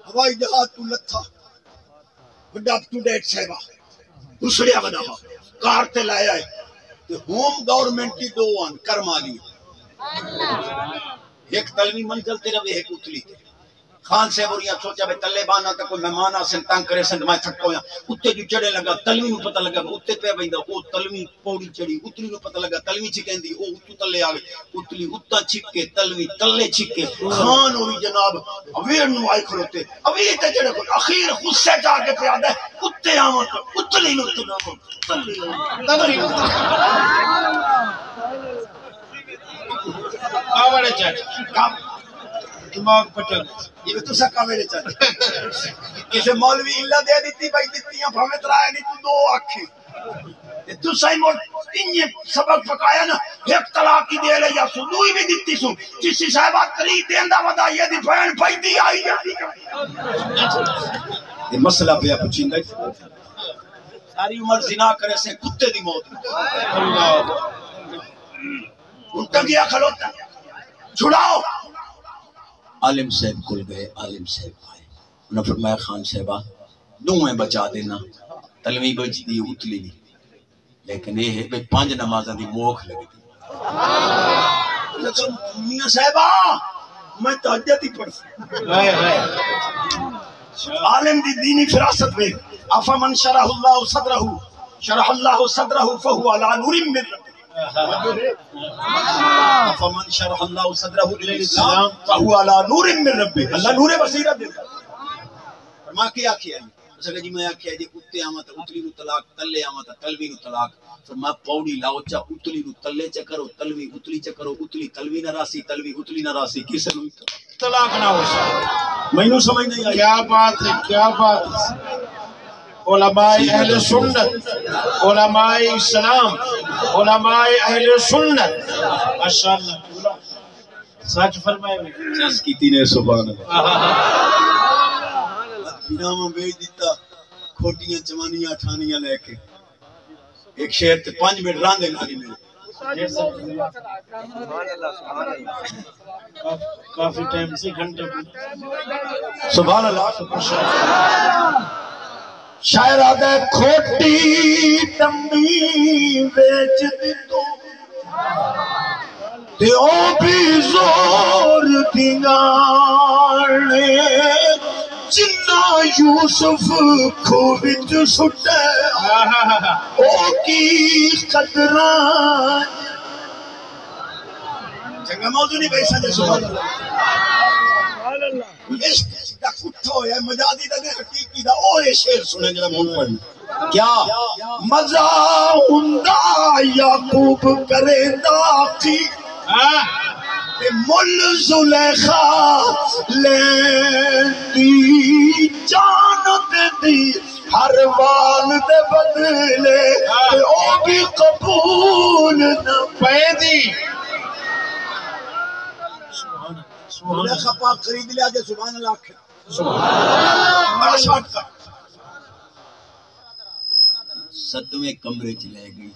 ہوائی جہاز تو لتھا بڑا اپ ٹو ڈیٹ صاحبہ دوسریا بنا کار تے لایا ہے تے ہوم گورنمنٹ کی دو آن کرم آلی ایک تلوی منزل تے روے ایک اتلی تے خان سے بوریاں سوچا بے تلے بانا تا کوئی مہمان آسن تنگ کرے سن میں تھک ہویا اتے جو چڑے لگا تلوی نو پتہ لگا اتے پہ بیندا او تلوی پوڑی چڑی اتلی نو پتہ لگا تلوی چھکیندی او اتو تلے آ گئی اتلی اتا چھکے تلوی تلے چھکے خان ہوئی جناب اویر نو آئی کھڑوتے اویر تے چڑے کو اخیر غصے جا کے پیادا ہے اتے آواں تو اتلی نو تو نام تلوی آوڑے چاچا کام دماغ پٹل یہ تو سکا میرے چاہتے کسے مولوی اللہ دے دیتی بھائی دیتی ہیں بھامے ترائے نہیں تو دو آنکھیں تو صحیح موڑ انہیں سبق پکایا نا ایک طلاقی دے لے یا سدوئی بھی دیتی سو جسی صاحبہ تری دیندہ ودا یہ دی بھین بھائی دی آئی جاتی یہ مسئلہ پہ آپ چیندہ ساری عمر زنا کرے سے کتے دی موت ان کا گیا کھلوتا چھڑاؤ عالم صاحب کل گئے عالم صاحب آئے انہوں نے فرمایا خان صاحبہ دوئیں بچا دینا تلوی بچ دی اتلی دی لیکن یہ ہے بھئی 5 نمازہ دی موکھ لگی دی لیکن میاں صاحبہ میں تہجد ہی پڑھ ہائے ہائے عالم دی دینی فراست میں افمن شرح اللہ صدرہ فہو علی نور من ربہ فمن شرح اللہ صدرہ للاسلام فہو علی نور من ربہ اللہ نور بصیرت دیتا فرما کیا کیا ہے اسے جی میں کیا جی کتے آمد اتلی نو طلاق تلے آمد تلوی نو طلاق فرما پوڑی لاؤ چا اتلی نو تلے چا کرو تلوی اتلی چا کرو اتلی تلوی نہ راسی تلوی اتلی نہ راسی کسے نو طلاق نہ ہو سکتا میں نو سمجھ نہیں آئی کیا بات ہے کیا بات ہے علماء اہل سنت، علماء اسلام، علماء اہل سنت، ماشاءاللہ سچ فرمائے میں جس کی تینے سبحان اللہ نام بیچ دیتا کھوٹیاں چمانیاں ٹھانیاں لے کے ایک شہر تے 5 منٹ راندے ناری میں کافی ٹائم سے گھنٹہ سبحان اللہ شاعر آدھے کھوٹی تمبی بیچ دیتو تے او بھی زور دینانے جنہ یوسف کھو وچ سٹے او کی قدران چنگا موضوع نہیں بیسا جے سبحان اللہ عشق دا کٹھا ہویا ہے مجازی دا دے حقیقی دا او یہ شعر سنے جنہا مون پڑھنا کیا مزہ ہندہ یعقوب کرے داقی مل زلیخا لیندی جان دے دی ہر وال دے بدلے او بھی قبول نہ پیدی زلیخا پاک خرید لیا جے سبحان اللہ بڑا شارٹ کا ستویں کمرے چلے گئی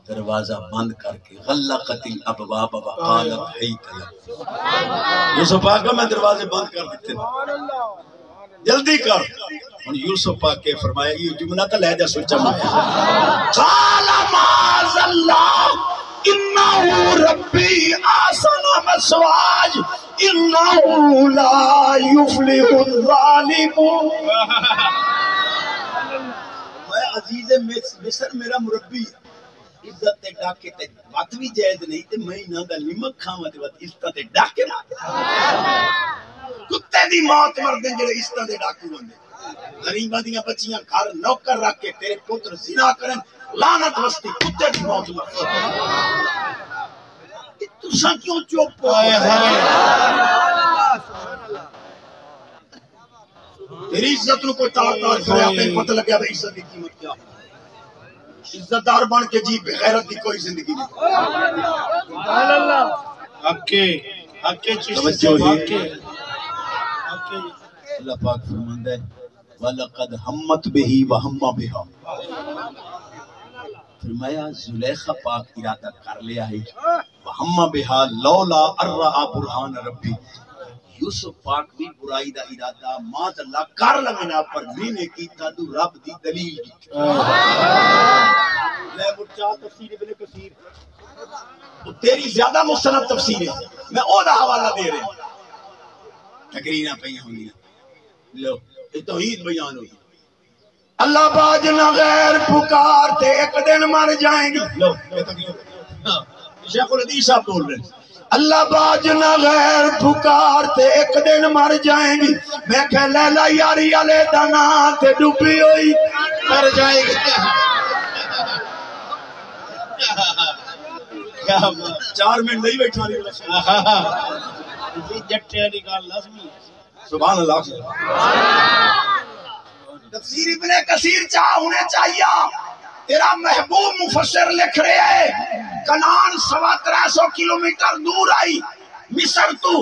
دروازہ بند کر کے غلقت الابواب وقالت حیت لک یوسف پاک میں دروازے بند کر دیتے جلدی کر اور یوسف پاک کے فرمایا یہ جملہ کا لہجہ سوچا میں قال معاذ اللہ انہو ربی آسن مسواج انہو لا یفلح الظالمون میں عزیز مصر میرا مربی عزت تے ڈاکے تے بات بھی جائز نہیں تے میں نہ دا نمک کھاواں تے عزت تے ڈاکے کتے دی موت مردے جڑے عزت تے ڈاکو ہوندے غریباں دیاں بچیاں گھر نوکر رکھ کے تیرے پتر زنا کرن لعنت وستی کتے دی موت مردے تساں کیوں چپ ہو تیری عزت نو کوئی تار تار کرے اپنے پتہ لگیا بھئی عزت دی قیمت کیا عزت دار بن کے جی بغیرت دی کوئی زندگی نہیں حق کے چیز توجہ ہی کے اللہ پاک فرماندا ہے وَلَقَدْ هَمَّتْ بِهِ وَهَمَّ بِهَا فرمایا زلیخا پاک ارادہ کر لیا ہے وَهَمَّ بِهَا لَوْلَا أَرَّأَ بُرْهَانَ رَبِّ یوسف پاک بھی برائی دا ارادہ ماذ اللہ کر لمنا پر میں نے کی تا دو رب دی دلیل دی لے مجھا تفسیر ابن کثیر تو تیری زیادہ مستند تفسیر ہے میں او دا حوالہ دے رہے ہیں تقریرہ پہیاں ہونی لو یہ توحید بیان ہوگی اللہ باج نہ غیر پکارتے ایک دن مر جائیں گے لو یہ تقریرہ شیخ الحدیث صاحب بول رہے ہیں اللہ باج نہ غیر پکارتے ایک دن مر جائیں گی میں کہ لیلا یاری علی دنا تے ڈوبی ہوئی مر جائے گا کیا 4 منٹ نہیں بیٹھا رہی جٹے نکال لازمی سبحان اللہ تفسیر ابن کثیر چاہ ہونے چاہیے تیرا محبوب مفسر لکھ رہے ہیں کنان 350 کلومیٹر دور آئی مصر تو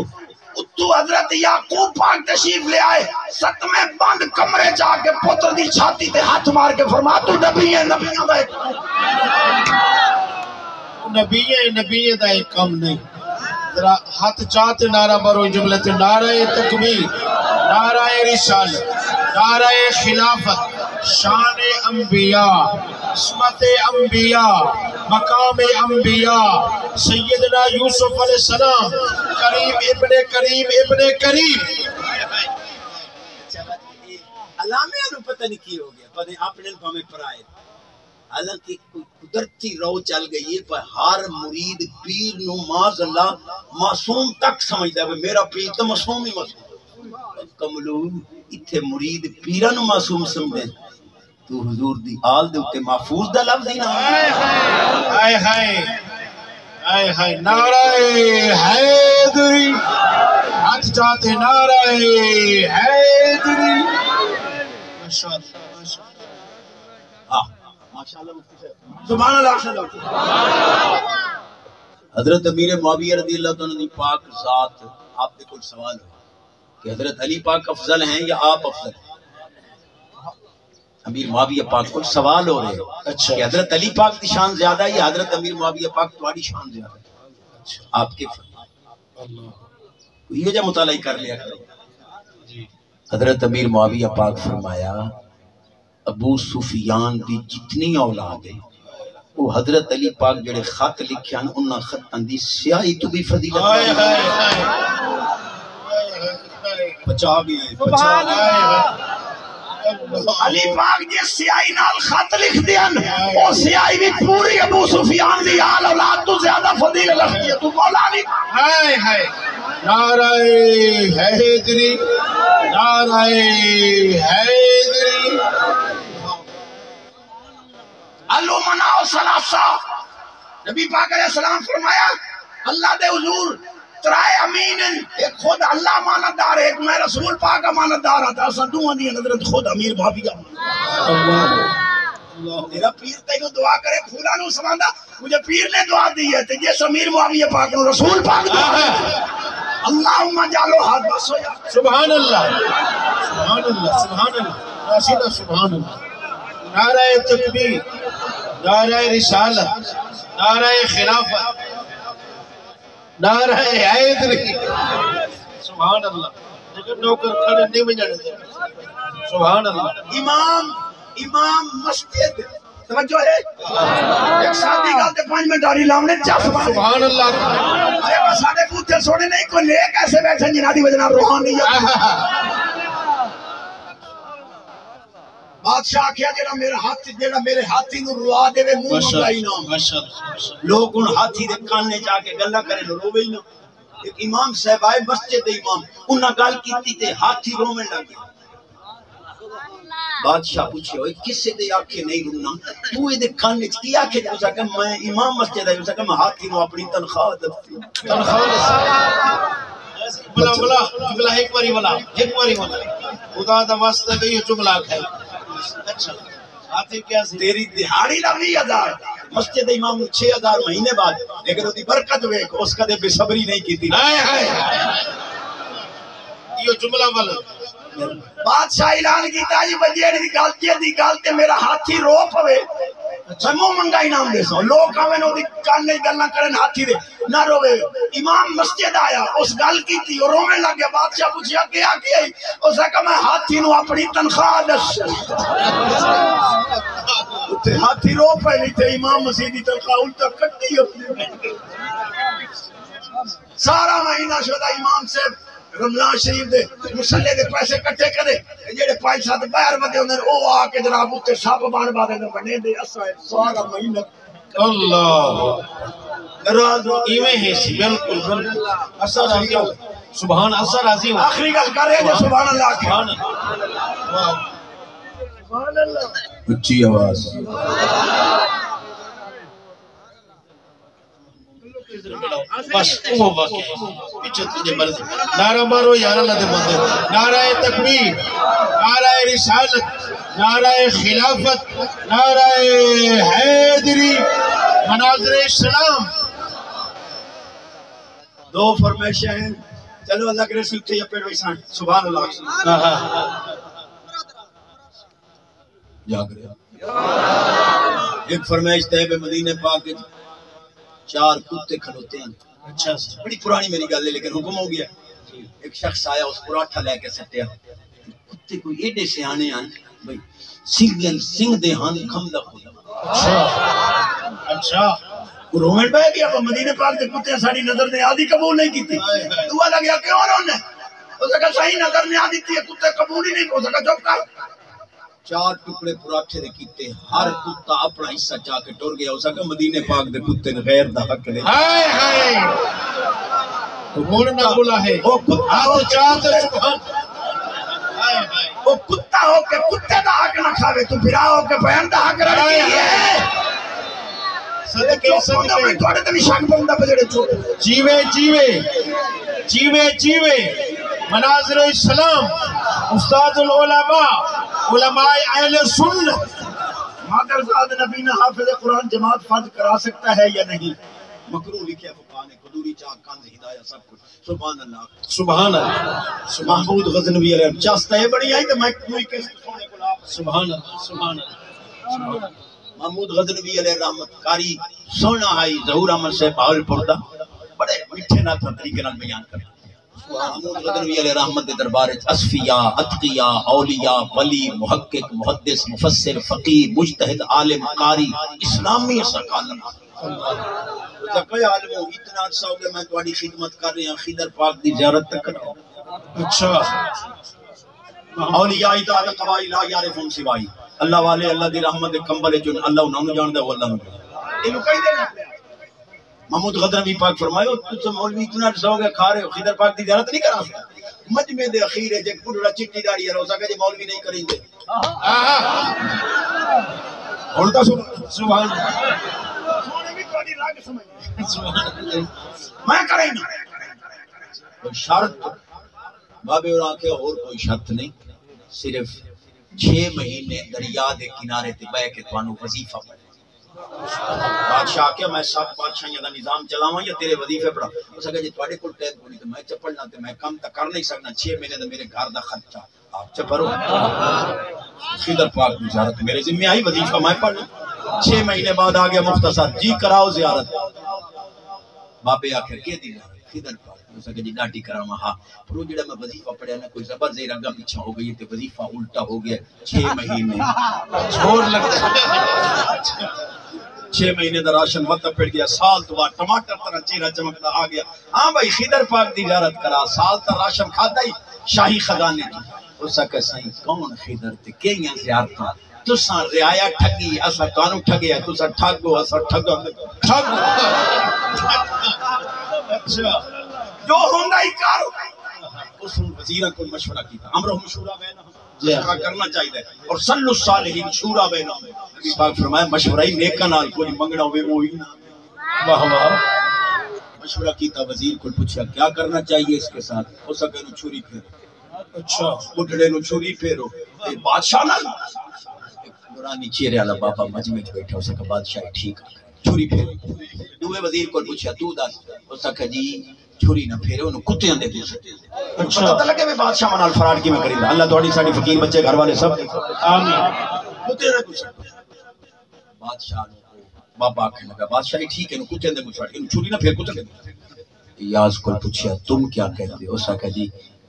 حضرت یعقوب پاک تشریف لے آئے 7ویں بند کمرے جا کے پتر دی چھاتی تے ہاتھ مار کے فرما تو نبی ہے نبیوں دا ایک نبی دا ایک کم نہیں ذرا ہاتھ چاہتے نعرہ برو جملت نعرہ تکبیر نعرہ رسالت نعرہ خلافت شان انبیاء عصمت انبیاء مقام انبیاء سیدنا یوسف علیہ السلام کریم ابن کریم علامے انہوں پتہ نہیں کی ہو گیا پتہ اپنے پامے پر آئے حالانکہ کوئی قدرتی رو چل گئی ہے پر ہر مرید پیر نو ماذ اللہ معصوم تک سمجھتا ہے میرا پیر تو معصوم ہی معصوم کملو اتھے مرید پیرہ نو معصوم سمجھے تو حضور دی آل دے اتے محفوظ دا لفظ ہی نہ آئے ہائے نعرہ حیدری ہاتھ چاہتے نعرہ حیدری ماشاءاللہ سبحان اللہ صلی اللہ حضرت امیر معاویہ رضی اللہ عنہ کی پاک ذات آپ سے کچھ سوال ہو کہ حضرت علی پاک افضل ہیں یا آپ افضل ہیں؟ امیر معاویہ پاک کو سوال ہو رہے ہیں کہ حضرت علی پاک کی شان زیادہ ہے یا حضرت امیر معاویہ پاک تمہاری شان زیادہ ہے؟ آپ کے یہ جو مطالعہ کر لیا کرو. حضرت امیر معاویہ پاک فرمایا ابو سفیان دی جتنی اولاد ہے وہ حضرت علی پاک جڑے خط لکھے ہیں انہاں خطاں دی سیاہی تو بھی فضیلت بچا گیا علی پاک جی سیاہی نال خط لکھ دیاں او سیاہی بھی پوری ابو سفیان دی آل اولاد تو زیادہ فضیلت رکھتی ہے. تو مولا علی ہائے ہائے نعرہ حیدری نعرہ حیدری علو مناؤ ثلاثہ. نبی پاک علیہ السلام فرمایا اللہ دے حضور ترائے امین ہیں، ایک خود اللہ امانتدار ہے، ایک میں رسول پاک امانتدار آتا ہے. اساں دوہاں دی حضرت خود امیر معاویہ تیرا پیر تینوں دعا کرے پھولا نو سماندا مجھے پیر نے دعا دی ہے تے جس امیر معاویہ پاک نو رسول پاک دعا ہے اللہم جعلو حد بس ہو جا. سبحان اللہ سبحان اللہ سبحان اللہ راشدہ سبحان اللہ. نعرہ تکبیر نعرہ رسالت نعرہ خلافت نعرہ حیدری سبحان اللہ. لیکن نوکر کھڑے نہیں بجانے دے سبحان اللہ. امام مسجد توجہ ہے ایک ساتھی گالتے 5 منٹ آری لامنے چاہ سبحان اللہ. ارے بس آدھے پوچھے سوڑے نہیں کوئی لے کیسے بیٹھیں جنہ دی وجنہ روحانی بادشاہ کیا جنہ میرے ہاتھی نو روا دے وے منہ منگائی نام لوگ ان ہاتھی دے کاننے جا کے گلہ کرے نو رو گئی نا. ایک امام صاحب آئے مسجد امام انہاں گال کیتی تے ہاتھی رومن لگے. بادشاہ پوچھے ہوئے کس سے دے آکھے نہیں رونا تو یہ دے کاننے کی آکھے جو سکا میں امام مسجد ہے جو سکا میں ہاتھی نو اپنی تنخواہ دفتی بلا بلا جملہ ایک باری بلا خدا دا واسطہ کہ یہ جملہ ہے. اچھا آتے کیا سے تیری دہاڑی لگی 1000 مسجد امام 6000 مہینے بعد لیکن وہ دی برکت ہوئے اس کا دے بے صبری نہیں کی تھی. یہ جملہ والا بادشاہ اعلان کیتا جی وزیر دی گالتے میرا ہاتھی رو پوے سمو منگائی نام دے سو لوگ کامے نو دی کاننے گلنا کرن ہاتھی دے نہ روے. امام مسجد آیا اس گل کی تھی اور رونے لگ گیا. بادشاہ پوچھیا کیا کیا اس نے کہا میں ہاتھی نو اپنی تنخواہ دس ہاتھی رو پہ نہیں تھے امام مسیح دی تنخواہ الٹا کٹی اپنی سارا مہینہ شدہ امام سے رمضان شریف دے مسلے دے پیسے کٹے کرے جڑے 5-7 باہر ودے ہوندے او آ کے جناب اوتے سب بان بادے دے بنے دے اسا سارا مہینہ اللہ ناراض ایویں ہے سی بالکل اثر راضی ہو سبحان اثر راضی ہو آخری گل کرے جو سبحان اللہ سبحان اللہ اچھی آواز بس وہ واقعی پیچھے تجھے مرضی. نعرہ مارو یار اللہ دے بندے نعرہ تکبیر نعرہ رسالت نعرہ خلافت نعرہ حیدری مناظر اسلام. 2 فرمائشیں ہیں چلو اللہ کے رسول تھے یا پیڑ ویسان سبحان اللہ جاگ رہا. ایک فرمائش طیب مدینہ پاک 4 کتے کھلوتے ہیں. اچھا بڑی پرانی میری گل ہے لیکن حکم ہو گیا. ایک شخص آیا اس پراٹھا لے کے سٹیا کتے کوئی ایڈے سیانے ہیں بھئی سنگ دے ہاں کھم دا خدا. اچھا رومن پہ گیا مدینہ پاک دے کتے ساری نظر نے آدھی قبول نہیں کی تھی. دعا لگیا کیوں رونے اس نے کہا صحیح نظر نے آدھی تھی کتے قبول ہی نہیں. اس نے کہا چپ کر 4 ٹکڑے پراٹھے دے کیتے ہر کتا اپنا حصہ چاہ کے ٹر گیا. اس نے کہا مدینہ پاک دے کتے نے غیر دا حق دے. ہائے ہائے مورنا بولا ہے وہ کتا ہو چاہتے سبحان وہ کتا ہو کے کتے دا حق نہ کھاوے تو پھرا ہو کے بہن دا حق رکھتی ہے. صدقے صدقے میں تھوڑے تے بھی شک بندہ بجڑے چھوڑے جیوے جیوے جیوے جیوے مناظر اسلام استاد العلماء علماء اہل سنت مادرزاد نبی نے حافظ قرآن جماعت فرض کرا سکتا ہے یا نہیں؟ مکروہ لکھے فقہ نے، قدوری چاک کنز ہدایہ سب کچھ. سبحان اللہ سبحان اللہ محمود غزنوی علیہ چاستہ ہے بڑی آئی تو میں کوئی کس سونے کو لاپ. سبحان اللہ سبحان اللہ. محمود غزنوی علیہ رحمت کاری سونا ہائی ظہور احمد سے بہل پردہ بڑے میٹھے نہ طریقے نال بیان کرنا. محمود غزنوی علیہ رحمت دے دربار وچ اصفیاء، اتقیاء، اولیاء، ولی، محقق، محدث، مفسر، فقیہ، مجتہد، عالم، قاری، اسلامی سرکالم. کوئی عالم ہو اتنا عرصہ ہو گیا میں تہاڈی خدمت کر رہا ہوں، خضر پاک دی زیارت تک کرو. اچھا اولیاء اطاعت قبائل لا یعرفون سوائی. اللہ والے اللہ دی رحمت دے کمبل جو اللہ انہاں نوں جاندا ہے وہ اللہ نوں جاندا. اینو کہی دے نا محمود غزنوی پاک فرمائے تم مولوی اتنا عرصہ ہو گیا کھا رہے ہو خضر پاک دی زیارت نہیں کرا سکتے. مجمع دے اخیر ہے جے پورا چٹی داڑھی ہے روزہ کہ مولوی نہیں کریں گے. الٹا سبحان اللہ. میں کریں گا کوئی شرط بابے اور آنکھیں اور کوئی شرط نہیں، صرف 6 مہینے دریا دے کنارے تے بہ کے تانوں وظیفہ پڑھے. بادشاہ کیا میں 7 بادشاہیاں دا نظام چلاواں یا تیرے وظیفے پڑھا؟ اس کہ جی تواڈے کول ٹائم کوئی تے میں چپڑنا تے میں کم تا کر نہیں سکنا. 6 مہینے دا میرے گھر دا خرچہ آپ چپرو. خضر پاک کی زیارت میرے ذمہ آئی، وظیفہ میں پڑھنا. 6 مہینے بعد آ گیا مختصر جی کراؤ زیارت. بابے آخر کے دی خضر پاک اس کہ جی ڈاٹی کراواں. ہاں پر وہ جڑا میں وظیفہ پڑھیا نا کوئی زبر زیر اگا پیچھے ہو گئی تے وظیفہ الٹا ہو گیا. 6 مہینے چھوڑ لگتا 6 مہینے دا راشن وقت پڑ گیا. سال تو بعد ٹماٹر طرح چہرہ چمکتا آ گیا. ہاں بھائی خضر پاک دی زیارت کرا. سال تا راشن کھادا ہی شاہی خزانے کی. اس کہ سائیں کون خضر تے کیاں زیارتاں تساں رعایا ٹھگی اسا تانوں ٹھگیا تساں ٹھگو اسا ٹھگا ٹھگ. اچھا جو ہوندا ہی کر. اس وزیراں کو مشورہ کیتا. امرہم شورا بینہم مشورہ کرنا چاہیے. اور صلی الصالحین شورا بینہم. نبی پاک فرمایا مشورہ ہی نیکاں نال کوئی منگنا ہوے وہی نہ. واہ واہ. مشورہ کیتا وزیر کو پوچھا کیا کرنا چاہیے اس کے ساتھ. اس کہ نو چھری پھیرو. اچھا بڈھڑے نو چھری پھیرو. اے بادشاہ نال نورانی چہرے والا بابا مجمع وچ بیٹھا. اس کہ بادشاہ ٹھیک ہے چھری پھیرو. دوے وزیر کو پوچھا تو دس. اس کہ جی چھری نہ پھیرے انہوں کتیاں دے دے. پتہ تو لگے میں بادشاہ منال فراڈ کی میں کریں گا. اللہ تھوڑی ساڑی فقیر بچے گھر والے سب آمین. کتے نہ کچھ. بادشاہ بابا آکھنے لگا بادشاہ ٹھیک ہے کتیاں دے کچھ انہوں چھری نہ پھیر کتیاں دے. یاز کو پوچھا تم کیا کہتے ہو. اس کہ جی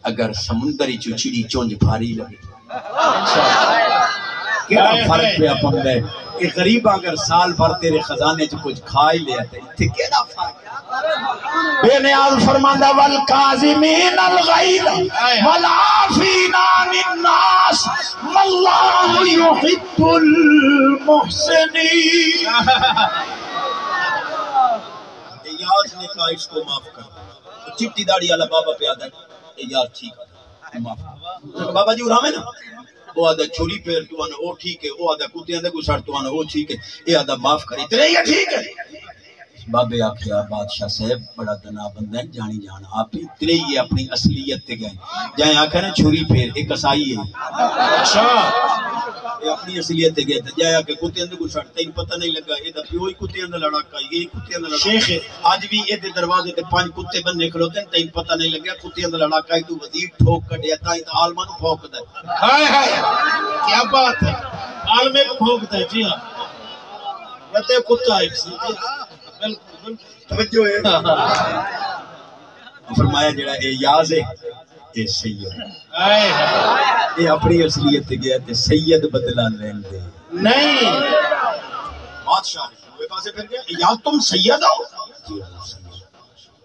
اگر سمندری چڑی چونج بھاری لگے کیا فرق پہ اپن ہے کہ غریب اگر سال بھر تیرے خزانے چ کچھ کھا ہی لیا تے ایتھے کیڑا فرق ہے. بے نیاز فرماندہ والکاظمین الغیظ والعافین عن الناس واللہ یحب المحسنین. یاز نے کہا اس کو معاف کر. چٹی داڑھی والا بابا پہ آدھا یار ٹھیک ہے معاف کر. بابا جی اڑاویں نا وہ آدھا چھری پھیر تو آنا وہ ٹھیک ہے. وہ آدھا کتیاں دے گسڑ تو آنا وہ ٹھیک ہے. یہ آدھا معاف کر اتنے ہی ٹھیک ہے. بابے آکھیا بادشاہ صاحب بڑا دنا بندہ ہے جانی جانا آپ اتنے ہی اپنی اصلیت تے گئے. جائیں آکھا نا چھری پھیر ایک کسائی ہے. اچھا یہ اپنی اصلیت تے گئے. جائیں آکھا کتیاں دے گسڑ تین پتہ نہیں لگا یہ دا پیو ہی کتیاں دا لڑاکا یہ کتیاں دا لڑاکا. شیخ آج بھی یہ دروازے تے 5 کتے بندے کھڑوتے ہیں تین پتہ نہیں لگا کتیاں دا لڑاکا ہے. تو وزیر ٹھوک کڈیا تائیں تے عالمہ نوں پھونکدا ہے. ہائے ہائے کیا بات ہے. عالمے کو بھونکتا ہے. جی ہاں کہتے کتا ہے. بالکل توجہ ہے. فرمایا جڑا اے یاز ہے اے سید ہے. یہ اپنی اصلیت گیا تے سید بدلا لین دے نہیں. بادشاہ وہ پاسے پھر گیا یا تم سید ہو.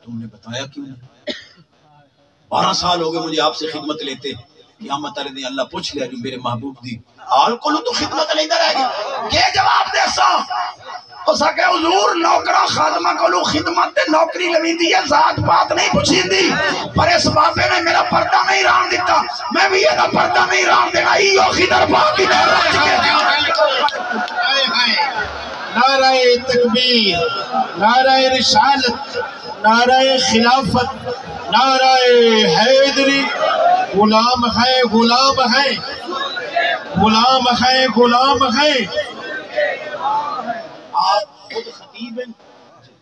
تم نے بتایا کیوں نہیں. 12 سال ہو گئے مجھے آپ سے خدمت لیتے. قیامت والے دن اللہ پوچھ لیا جو میرے محبوب دی آل کو تو خدمت لیندہ رہ گیا. یہ جواب دے سا اس کہ حضور نوکرہ خادمہ کو خدمت دے نوکری لویں دی ہے ذات بات نہیں پوچھی دی. پر اس بابے نے میرا پردہ نہیں ران دیتا میں بھی یہ پردہ نہیں ران دینا. ایو خضر پاک کی دے رچ کے نعرہ تکبیر، نعرہ رسالت، نعرہ خلافت، نعرہ حیدری. غلام ہے غلام ہے غلام ہے غلام ہے خود خطیب ہیں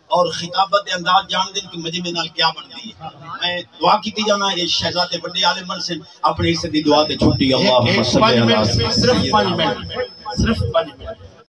اور خطابت انداز جان دیں کہ مجمع نال کیا بنتی ہے میں دعا کیتی جانا یہ شہزادے بڑے عالم بن سے اپنے حصے دی دعا تے چھٹی اللہم صلی اللہ علیہ وسلم صرف 5 منٹ